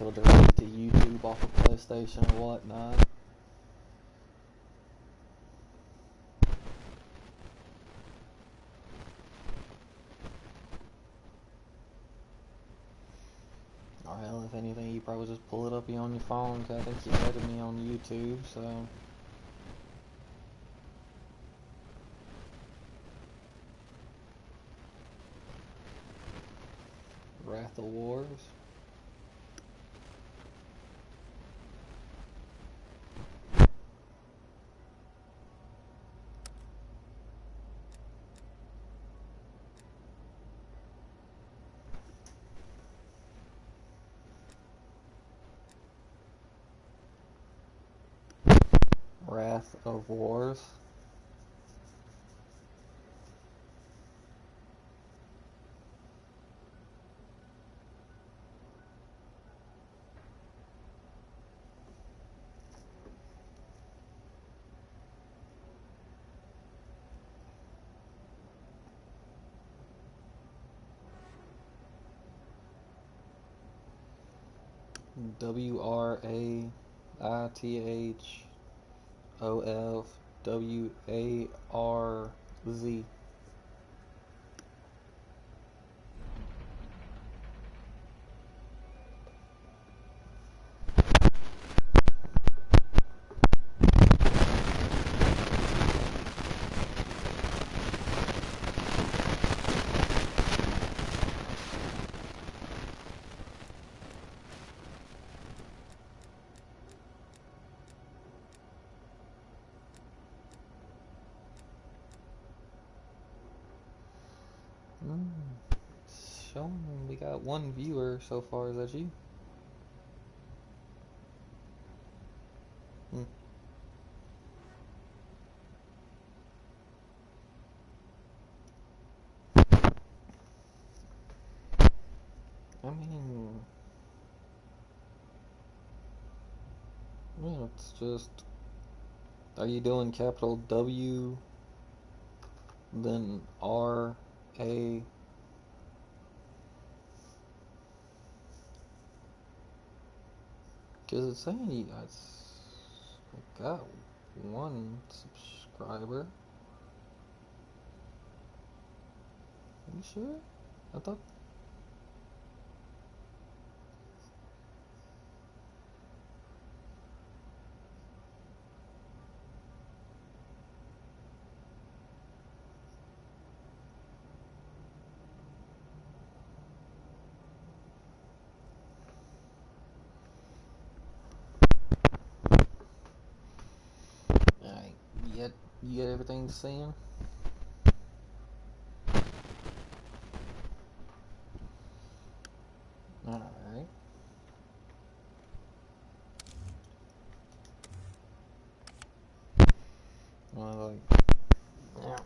if it'll direct you to YouTube off of PlayStation or whatnot. Or hell, if anything, you probably just pull it up on your phone, because I think you added me on YouTube, so... Wrath of Wars. Wrath of Wars. WraithOfWarzz. Showing we got one viewer so far. Is that you? I mean, yeah, it's just, are you doing capital W, then R, A? Because it's saying I got one subscriber. Are you sure? I thought. Alright, you get everything seen? Alright. Well, yeah.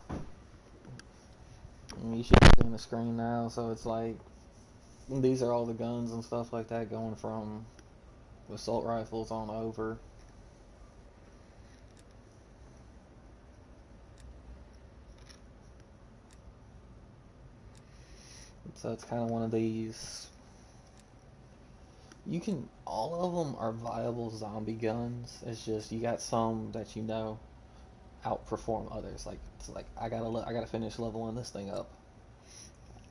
You should be seeing the screen now, so it's like, these are all the guns and stuff like that going from assault rifles on over. So it's kind of one of these. All of them are viable zombie guns. It's just you got some that outperform others. Like it's like I gotta finish leveling this thing up.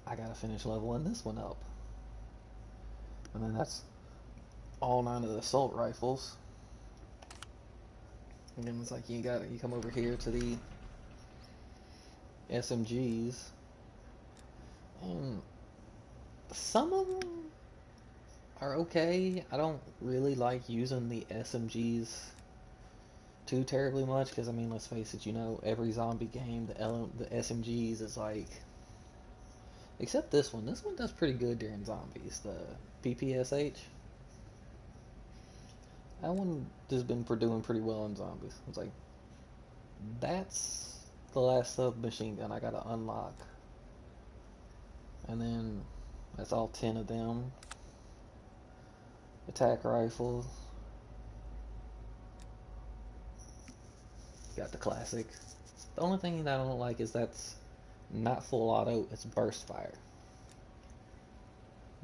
I gotta finish leveling this one up. And then that's all 9 of the assault rifles. And then it's like you come over here to the SMGs, and some of them are okay. I don't really like using the SMGs too terribly much because I mean, let's face it, every zombie game the SMGs is like, except this one. This one does pretty good during zombies. The PPSH. That one has been doing pretty well in zombies. It's like, that's the last submachine gun I gotta unlock. And then, that's all 10 of them. Attack rifles. Got the classic. The only thing that I don't like is that's not full auto, it's burst fire.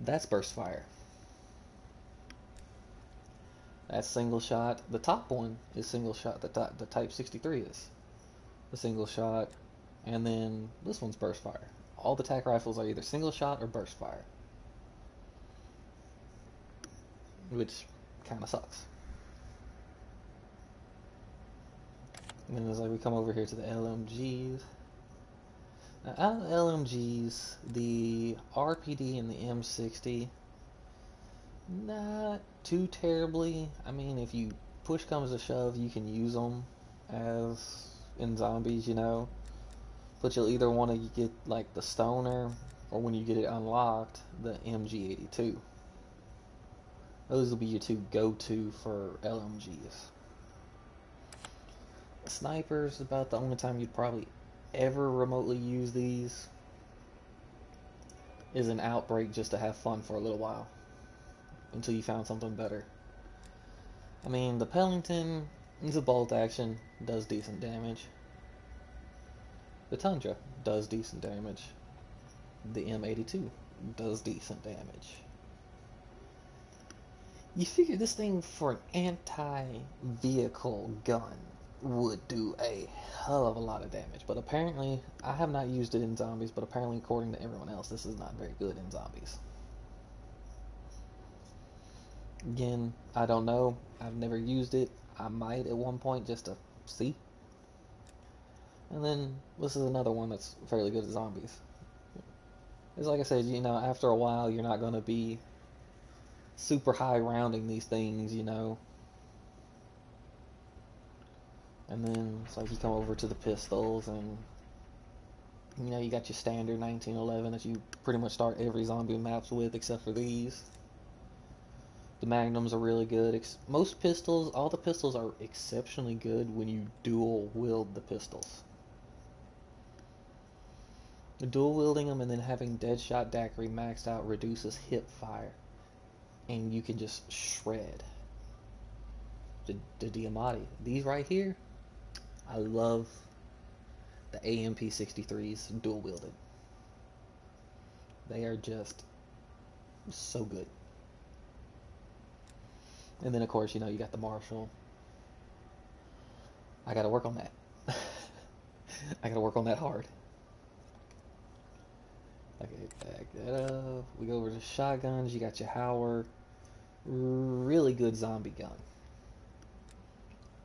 That's burst fire. That's single shot. The top one is single shot. The Type 63 is the single shot, and then this one's burst fire. All the tac rifles are either single shot or burst fire, which kind of sucks. And then as like we come over here to the LMGs. Now, out of the LMGs, the RPD and the M60, not too terribly. I mean, if you push comes to shove, you can use them as in zombies, you know. But you'll either want to get like the Stoner, or when you get it unlocked, the MG82. Those will be your two go-to for LMGs. Snipers, about the only time you'd probably ever remotely use these is an outbreak just to have fun for a little while until you found something better. I mean, the Pellington is a bolt action, does decent damage. The Tundra does decent damage. The M82 does decent damage. You figure this thing for an anti-vehicle gun would do a hell of a lot of damage, but apparently, I have not used it in zombies, but apparently according to everyone else, this is not very good in zombies. Again, I don't know, I've never used it. I might at one point just to see. And then, this is another one that's fairly good at zombies. It's like I said, you know, after a while, you're not going to be super high rounding these things, you know. And then it's like you come over to the pistols, and you know, you got your standard 1911 that you pretty much start every zombie maps with, except for these. The Magnums are really good. Most pistols, all the pistols are exceptionally good when you dual wield the pistols. Dual wielding them and then having Deadshot Daiquiri maxed out reduces hip fire, and you can just shred the Diamatti. These right here, I love the AMP63s dual wielded. They are just so good. And then of course, you know, you got the Marshall. I gotta work on that. I gotta work on that hard. Okay, back that up. We go over to shotguns. You got your Howard. Really good zombie gun.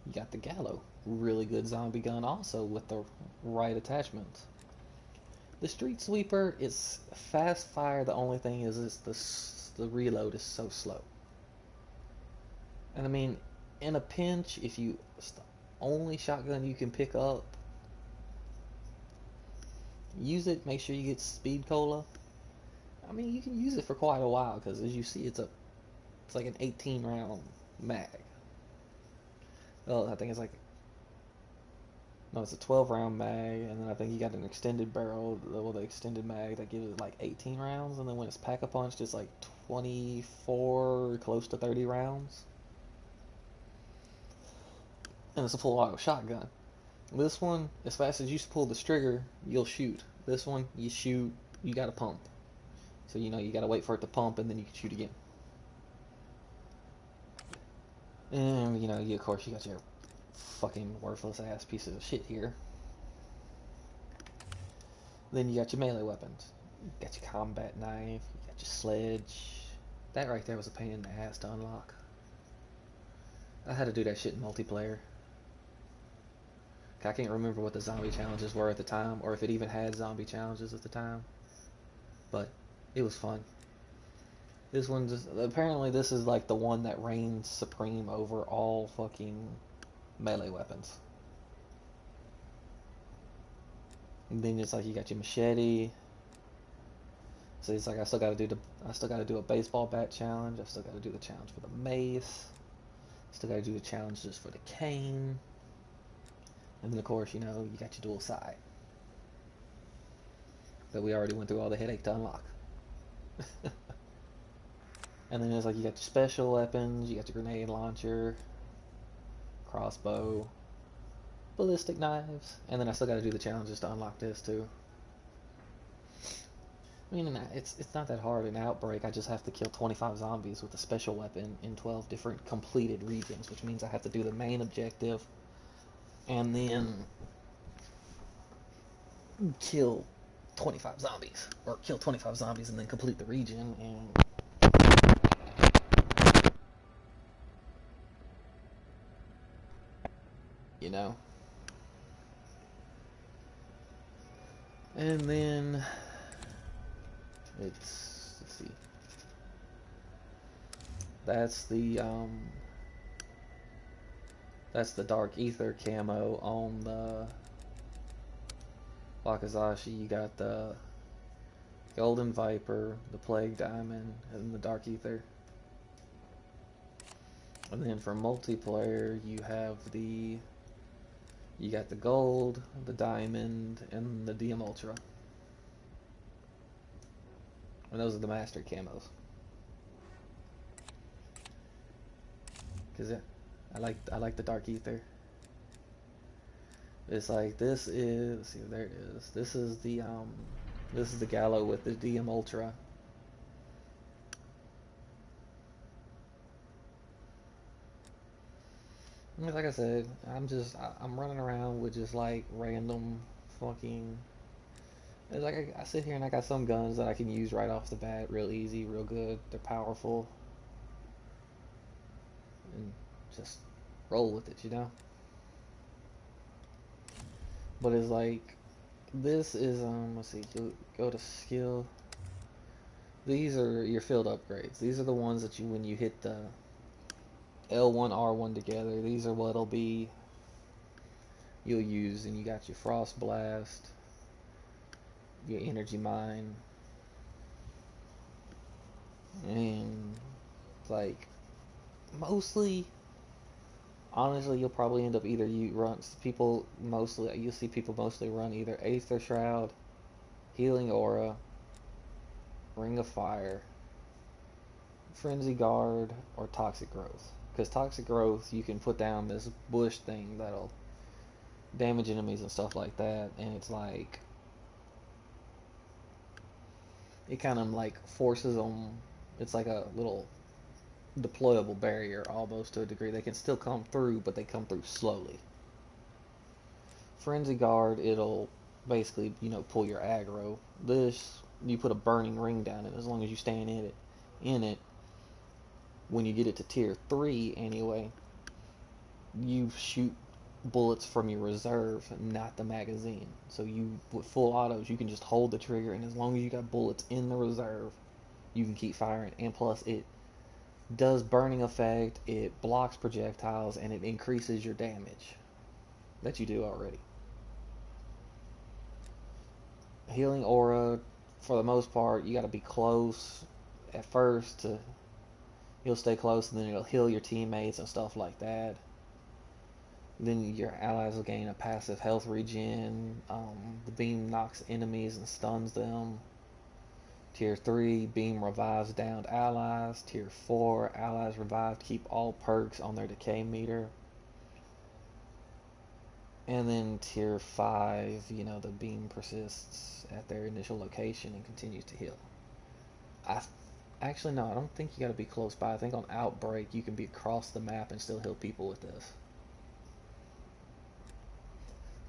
You got the Gallo. Really good zombie gun also with the right attachments. The Street Sweeper is fast fire. The only thing is the reload is so slow. And I mean, in a pinch, if you, it's the only shotgun you can pick up, use it. Make sure you get speed cola. I mean, you can use it for quite a while because as you see, it's like an 18 round mag. Well, I think it's like, no, it's a 12 round mag, and then I think you got an extended barrel with an extended mag that gives it like 18 rounds, and then when it's pack-a-punched, it's like 24, close to 30 rounds. And it's a full auto shotgun. This one, as fast as you pull the trigger, you'll shoot. This one, you shoot, you gotta pump. So you know you gotta wait for it to pump, and then you can shoot again. And you know, of course, you got your fucking worthless ass pieces of shit here. Then you got your melee weapons. You got your combat knife, you got your sledge. That right there was a pain in the ass to unlock. I had to do that shit in multiplayer. I can't remember what the zombie challenges were at the time, or if it even had zombie challenges at the time. But it was fun. This one just, apparently this is like the one that reigns supreme over all fucking melee weapons. And then it's like you got your machete. So it's like I still gotta do a baseball bat challenge. I still gotta do the challenge for the mace. Still gotta do the challenge just for the cane. And then of course, you know, you got your dual side. That we already went through all the headache to unlock. And then it's like you got your special weapons, you got your grenade launcher, crossbow, ballistic knives, and then I still got to do the challenges to unlock this too. I mean, it's not that hard in Outbreak. I just have to kill 25 zombies with a special weapon in 12 different completed regions, which means I have to do the main objective and then kill 25 zombies, or kill 25 zombies and then complete the region, and you know. And then let's see. That's the that's the Dark Ether camo on the Wakazashi. You got the Golden Viper, the Plague Diamond, and the Dark Ether. And then for multiplayer, you got the Gold, the Diamond, and the DM Ultra. And those are the master camos. Cause I like the Dark Ether. It's like this is, let's see, there it is. This is the Gallo with the DM Ultra. Like I said, I'm running around with just like random fucking. It's like I sit here and I got some guns that I can use right off the bat, real easy, real good. They're powerful, and just roll with it, you know. But it's like this is let's see, you go to skill. These are your field upgrades. These are the ones that you when you hit the L1 R1 together. These are what'll be you'll use, and you got your Frost Blast, your Energy Mine, and like mostly, honestly, you'll probably end up either you'll see people mostly run either Aether Shroud, Healing Aura, Ring of Fire, Frenzy Guard, or Toxic Growth. Because Toxic Growth, you can put down this bush thing that'll damage enemies and stuff like that, and it's like it kind of like forces them. It's like a little deployable barrier almost to a degree. They can still come through, but they come through slowly. Frenzy Guard, it'll basically, pull your aggro. This, you put a burning ring down it. As long as you stand in it, when you get it to tier 3 anyway, you shoot bullets from your reserve, not the magazine. So with full autos, you can just hold the trigger, and as long as you got bullets in the reserve, you can keep firing. And plus, it does burning effect, it blocks projectiles, and it increases your damage that you do already. Healing Aura, for the most part, you got to be close at first. You'll stay close, and then it'll heal your teammates and stuff like that. Then your allies will gain a passive health regen. The beam knocks enemies and stuns them. Tier 3, beam revives downed allies. Tier 4, allies revived keep all perks on their decay meter. And then tier 5, the beam persists at their initial location and continues to heal. Actually, no, I don't think you gotta be close by. I think on Outbreak, you can be across the map and still heal people with this.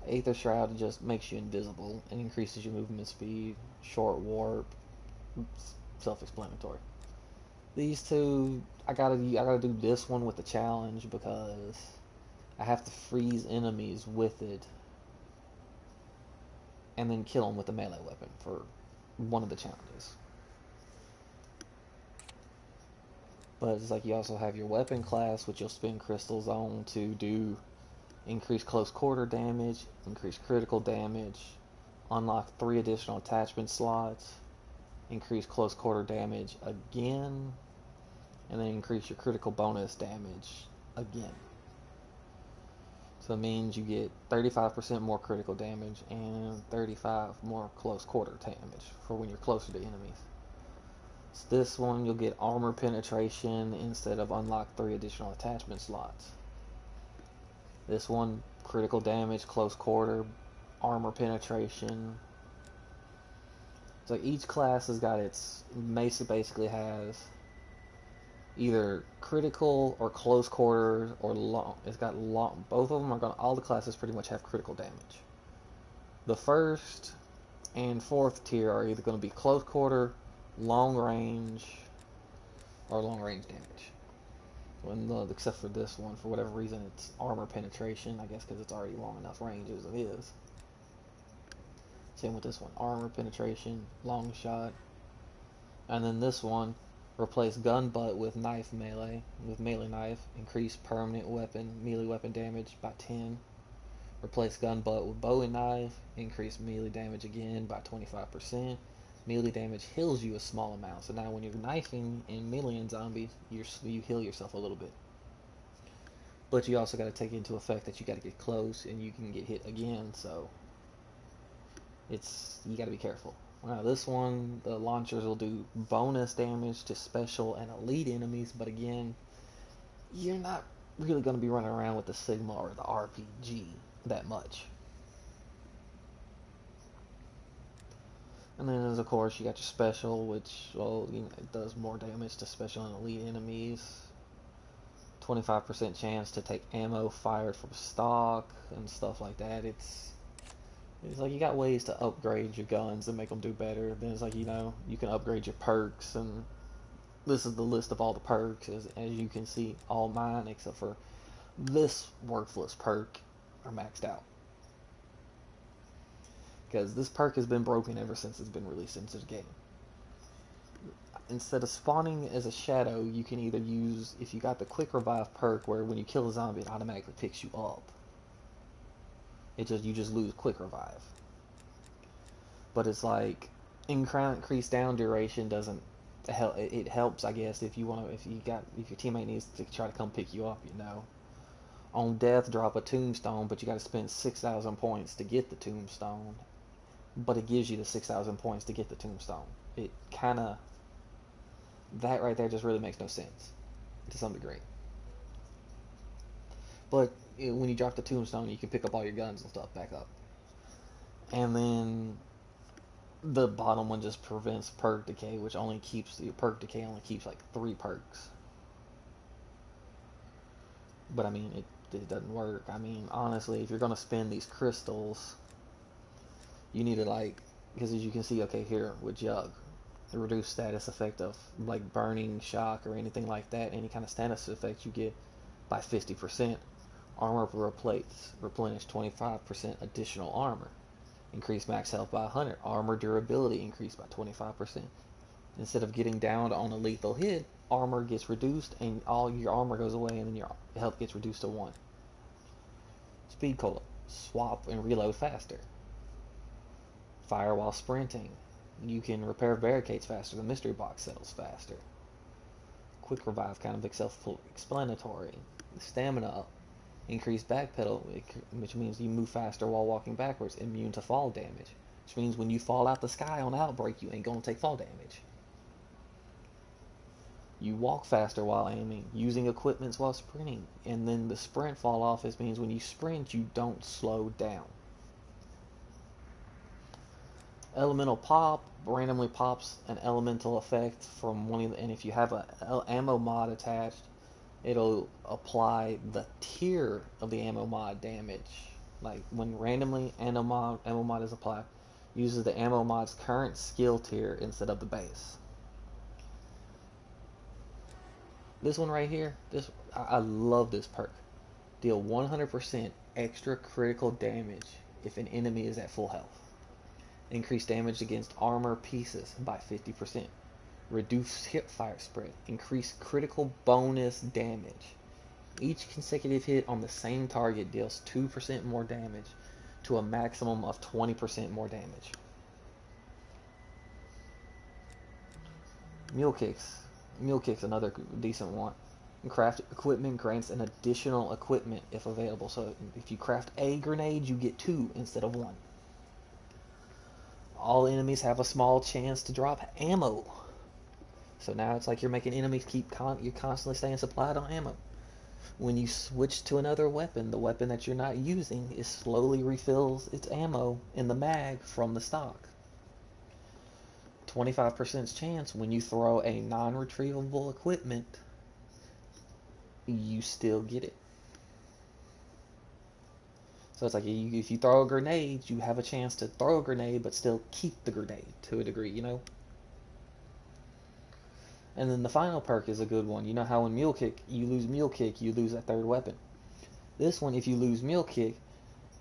Aether Shroud just makes you invisible and increases your movement speed. Short Warp, self-explanatory. These two, I gotta do this one with the challenge because I have to freeze enemies with it and then kill them with a melee weapon for one of the challenges. But it's like you also have your weapon class, which you'll spend crystals on to do increased close quarter damage, increased critical damage, unlock 3 additional attachment slots, increase close quarter damage again, and then increase your critical bonus damage again. So it means you get 35% more critical damage and 35 more close quarter damage for when you're closer to enemies. So this one you'll get armor penetration instead of unlock 3 additional attachment slots. This one, critical damage, close quarter, armor penetration. So each class has got its basically has either critical or close quarters or long. It's got long. Both of them are going. All the classes pretty much have critical damage. The first and fourth tier are either going to be close quarter, long range, or long range damage. Except for this one, for whatever reason, it's armor penetration. I guess because it's already long enough range as it is. Same with this one, armor penetration, long shot. And then this one, replace gun butt with knife melee, with melee knife, increase permanent weapon, melee weapon damage by 10. Replace gun butt with bowie knife, increase melee damage again by 25%. Melee damage heals you a small amount, so now when you're knifing and meleeing zombies, you heal yourself a little bit. But you also got to take into effect that you got to get close and you can get hit again, so you got to be careful. Now this one, the launchers will do bonus damage to special and elite enemies, but again, you're not really going to be running around with the Sigma or the RPG that much. And then, of course, you got your special, which, well, it does more damage to special and elite enemies. 25% chance to take ammo fired from stock and stuff like that. It's like you got ways to upgrade your guns and make them do better. Then it's like, you can upgrade your perks, and this is the list of all the perks. As you can see, all mine except for this worthless perk are maxed out. Because this perk has been broken ever since it's been released into the game. Instead of spawning as a shadow, you can either use, if you got the quick revive perk, where when you kill a zombie it automatically picks you up. You just lose quick revive. But it's like increased down duration doesn't help. It helps, I guess, if your teammate needs to try to come pick you up. On death, drop a tombstone, but you got to spend 6,000 points to get the tombstone. But it gives you the 6,000 points to get the tombstone. It kind of, that right there just really makes no sense to some degree. But when you drop the tombstone, you can pick up all your guns and stuff back up. And then the bottom one just prevents perk decay, which only keeps like 3 perks. But I mean, it doesn't work. I mean, honestly, if you're gonna spend these crystals, you need to because as you can see, okay, here with Jug, the reduced status effect of like burning, shock, or anything like that, any kind of status effect you get by 50%. Armor replenish 25% additional armor. Increase max health by 100. Armor durability increased by 25%. Instead of getting downed on a lethal hit, armor gets reduced and all your armor goes away, and then your health gets reduced to 1. Speed cola. Swap and reload faster. Fire while sprinting. You can repair barricades faster. The mystery box settles faster. Quick revive, kind of self-explanatory. Stamina up. Increased backpedal, which means you move faster while walking backwards. Immune to fall damage, which means when you fall out the sky on outbreak, you ain't gonna take fall damage. You walk faster while aiming, using equipments while sprinting, and then the sprint fall off means when you sprint, you don't slow down. Elemental pop randomly pops an elemental effect from one of the, and if you have an ammo mod attached, it'll apply the tier of the ammo mod damage. Like when randomly ammo mod is applied, uses the ammo mod's current skill tier instead of the base. This one right here, I love this perk. Deal 100% extra critical damage if an enemy is at full health. Increase damage against armor pieces by 50%. Reduce hip fire spread. Increase critical bonus damage. Each consecutive hit on the same target deals 2% more damage to a maximum of 20% more damage. Mule Kicks. Mule Kick's another decent one. Craft equipment grants an additional equipment if available. So if you craft a grenade, you get 2 instead of 1. All enemies have a small chance to drop ammo. So now it's like you're making enemies you're constantly staying supplied on ammo. When you switch to another weapon, the weapon that you're not using slowly refills its ammo in the mag from the stock. 25% chance when you throw a non-retrievable equipment, you still get it. So it's like if you throw a grenade, you have a chance to throw a grenade but still keep the grenade to a degree, you know? And then the final perk is a good one. You know how in Mule Kick, you lose that third weapon. This one, if you lose Mule Kick,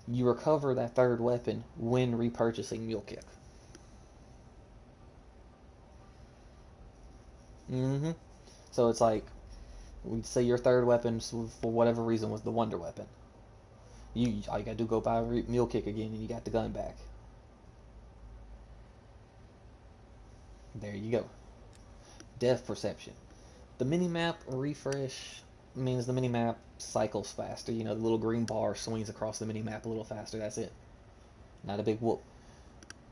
you recover that third weapon when repurchasing Mule Kick. So it's like, we'd say your third weapon, for whatever reason, was the Wonder Weapon. All you gotta do go buy Mule Kick again, and you got the gun back. There you go. Depth perception. The minimap refresh means the minimap cycles faster. You know, the little green bar swings across the minimap a little faster. That's it. Not a big whoop.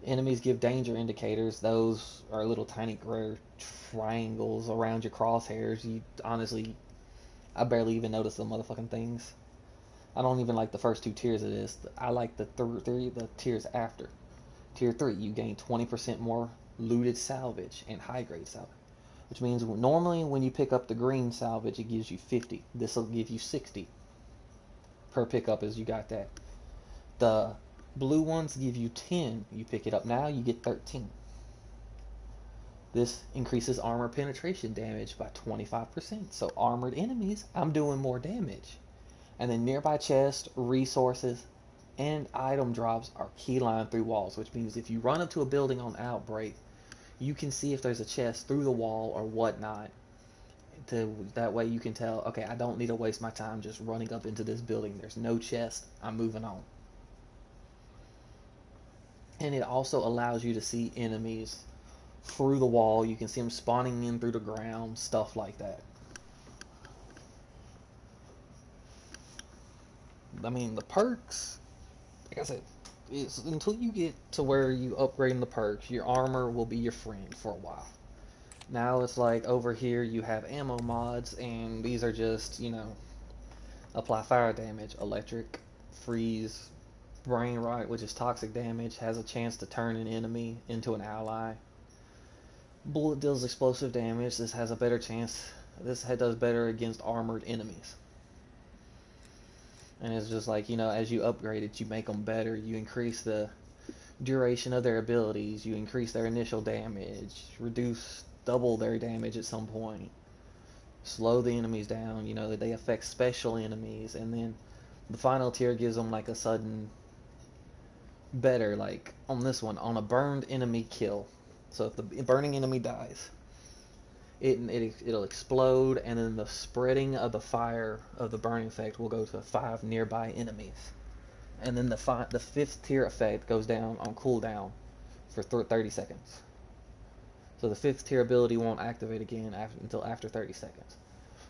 Enemies give danger indicators. Those are little tiny gray triangles around your crosshairs. Honestly, I barely even notice the motherfucking things. I don't even like the first two tiers of this. I like the tiers after. Tier 3, you gain 20% more looted salvage and high grade salvage. Which means normally when you pick up the green salvage, it gives you 50. This will give you 60 per pickup as you got that. The blue ones give you 10. You pick it up now, you get 13. This increases armor penetration damage by 25%. So armored enemies, I'm doing more damage. And then nearby chests, resources, and item drops are keylined through walls, which means if you run up to a building on Outbreak, you can see if there's a chest through the wall or whatnot. That way you can tell, okay, I don't need to waste my time just running up into this building. There's no chest. I'm moving on. And it also allows you to see enemies through the wall. You can see them spawning in through the ground, stuff like that. I mean, the perks, like I said, it's until you get to where you upgrade the perks, your armor will be your friend for a while. Now it's like over here you have ammo mods, and these are just, you know, apply fire damage, electric, freeze, brain rot, which is toxic damage, has a chance to turn an enemy into an ally. Bullet deals explosive damage. This has a better chance. This does better against armored enemies. And it's just like, you know, as you upgrade it, you make them better. You increase the duration of their abilities. You increase their initial damage. Double their damage at some point. Slow the enemies down. You know, they affect special enemies. And then the final tier gives them like a sudden better, like on this one, on a burned enemy kill. So if the burning enemy dies, it'll explode, and then the spreading of the fire of the burning effect will go to 5 nearby enemies. And then the 5th tier effect goes down on cooldown for 30 seconds. So the 5th tier ability won't activate again until after 30 seconds.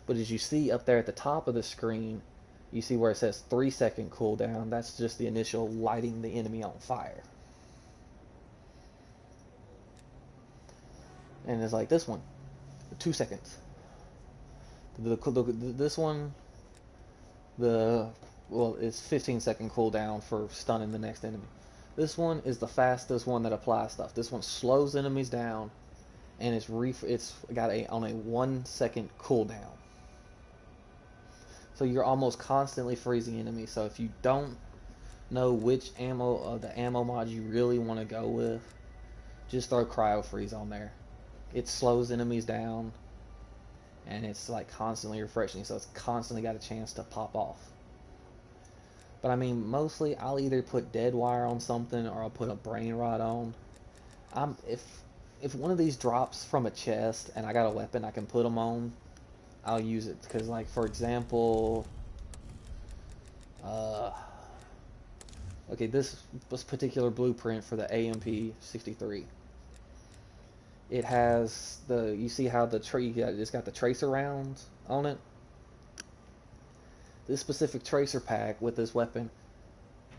But as you see up there at the top of the screen, you see where it says 3-second cooldown. That's just the initial lighting the enemy on fire. And it's like this one, 2 seconds. This one, it's 15-second cooldown for stunning the next enemy. This one is the fastest one that applies stuff. This one slows enemies down, and it's got on a 1-second cooldown. So you're almost constantly freezing enemies. So if you don't know which the ammo mod you really want to go with, just throw cryo freeze on there. It slows enemies down, and it's like constantly refreshing, so it's constantly got a chance to pop off. But I mean, mostly I'll either put dead wire on something, or I'll put a brain rot on. If one of these drops from a chest and I got a weapon I can put them on, I'll use it. Because, like, for example, okay, this particular blueprint for the AMP-63. It has you see how the tree, it's got the tracer rounds on it? This specific tracer pack with this weapon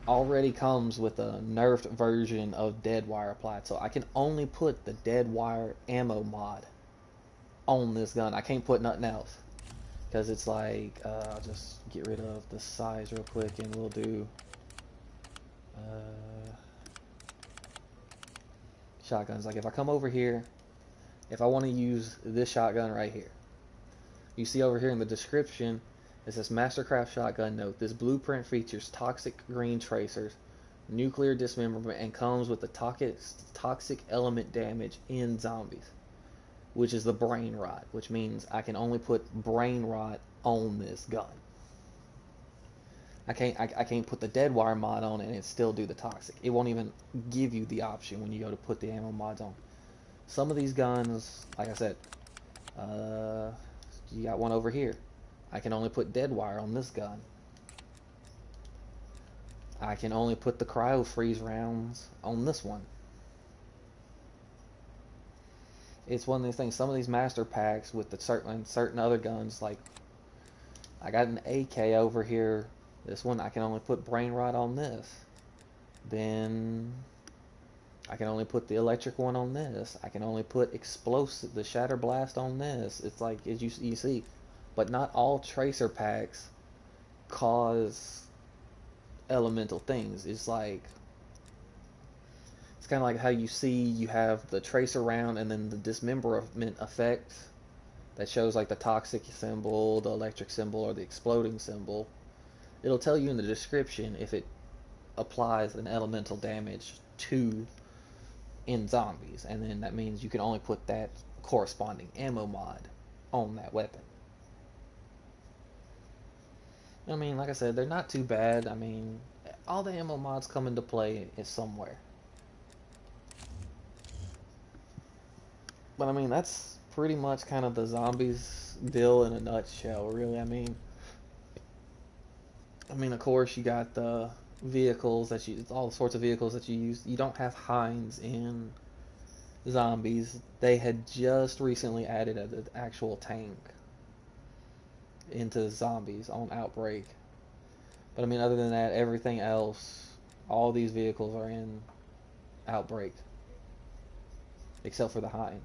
already comes with a nerfed version of dead wire applied. So I can only put the dead wire ammo mod on this gun. I can't put nothing else. Because it's like, I'll just get rid of the size real quick, and we'll do shotguns. Like if I come over here, if I want to use this shotgun right here, you see over here in the description, it says Mastercraft shotgun note. This blueprint features toxic green tracers, nuclear dismemberment, and comes with the toxic element damage in zombies, which is the brain rot, which means I can only put brain rot on this gun. I can't put the dead wire mod on and it still do the toxic. It won't even give you the option when you go to put the ammo mods on. Some of these guns, like I said, you got one over here. I can only put dead wire on this gun. I can only put the cryo freeze rounds on this one. It's one of these things. Some of these master packs with the certain other guns, like I got an AK over here. This one I can only put brain rot on this. Then I can only put the electric one on this. I can only put explosive, the shatter blast on this. It's like, as you see, but not all tracer packs cause elemental things. It's like, it's kind of like how you see you have the tracer round and then the dismemberment effect that shows like the toxic symbol, the electric symbol, or the exploding symbol. It'll tell you in the description if it applies an elemental damage to in zombies, and then that means you can only put that corresponding ammo mod on that weapon. I mean, like I said, they're not too bad. I mean, all the ammo mods come into play is somewhere. But I mean, that's pretty much kind of the zombies deal in a nutshell, really. I mean, of course, you got the vehicles that you, all sorts of vehicles that you use. You don't have Hinds in zombies. They had just recently added an actual tank into zombies on Outbreak. But I mean, other than that, everything else, all these vehicles are in Outbreak, except for the Hind.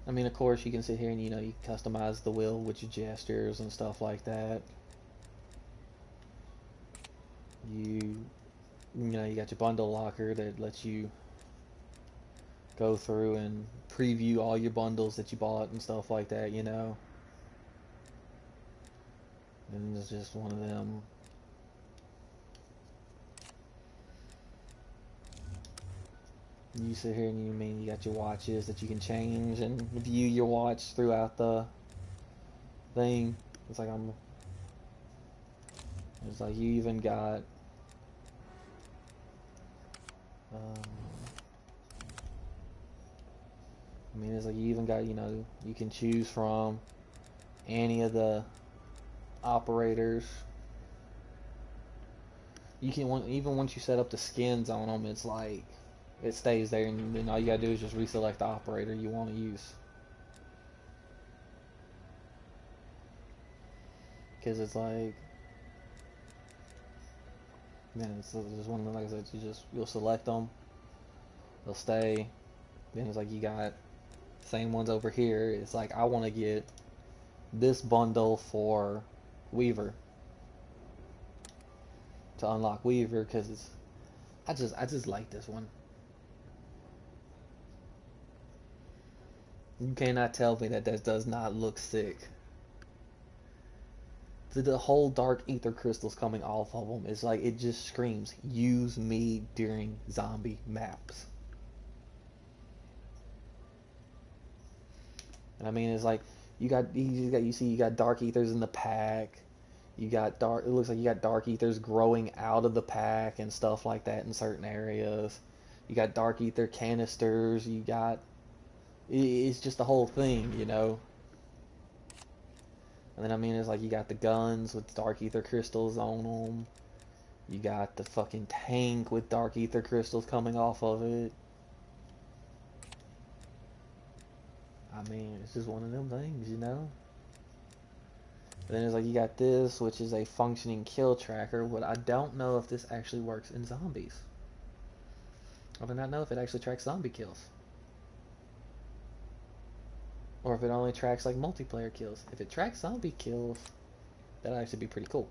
I mean, of course, you can sit here and, you customize the wheel with your gestures and stuff like that. You got your bundle locker that lets you go through and preview all your bundles that you bought and stuff like that, And it's just one of them. You sit here and you got your watches that you can change and view your watch throughout the thing. It's like you even got it's like you even got, you can choose from any of the operators. You can, even once you set up the skins on them, it's like it stays there, and then all you gotta do is just reselect the operator you want to use. Because it's like, man, it's just one of the, like I said, you'll select them, they'll stay. Then it's like you got same ones over here. It's like I want to get this bundle for Weaver to unlock Weaver because it's I just like this one. You cannot tell me that does not look sick. The whole dark ether crystals coming off of them is like, it just screams, use me during zombie maps. And I mean, it's like you got dark ethers in the pack. You got it looks like you got dark ethers growing out of the pack and stuff like that in certain areas. You got dark ether canisters. It's just the whole thing, And then I mean, it's like you got the guns with dark ether crystals on them. You got the fucking tank with dark ether crystals coming off of it. I mean, it's just one of them things, And then it's like you got this, which is a functioning kill tracker. But I don't know if this actually works in zombies. I do not know if it actually tracks zombie kills. Or if it only tracks like multiplayer kills. If it tracks zombie kills, that'd actually be pretty cool.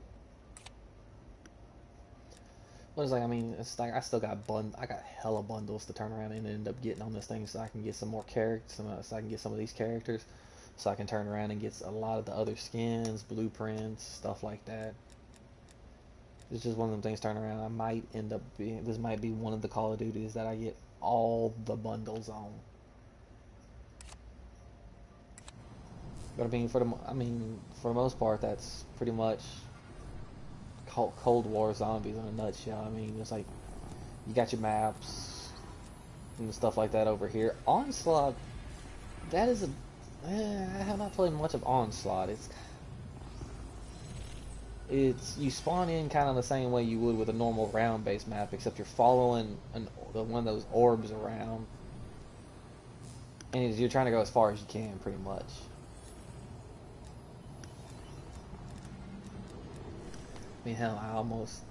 But it's like, I mean, it's like I still got I got hella bundles to turn around and end up getting on this thing, so I can get some more characters, so I can get some of these characters, so I can turn around and get a lot of the other skins, blueprints, stuff like that. It's just one of them things. Turn around, I might end up being, this might be one of the Call of Duties that I get all the bundles on. But I mean, for the most part, that's pretty much Cold War zombies in a nutshell. I mean, it's like you got your maps and stuff like that over here. Onslaught, that is a, I have not played much of Onslaught. It's you spawn in kind of the same way you would with a normal round-based map, except you're following one of those orbs around, and you're trying to go as far as you can, pretty much. I mean, hell, I almost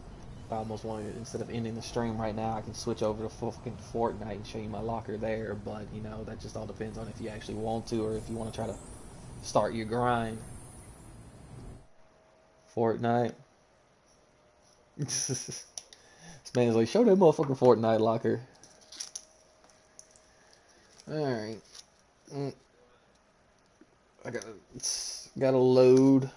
wanted, instead of ending the stream right now, I can switch over to fucking Fortnite and show you my locker there, but, you know, that just all depends on if you actually want to, or if you want to try to start your grind. Fortnite. This man's like, show that motherfucking Fortnite locker. Alright. I gotta load.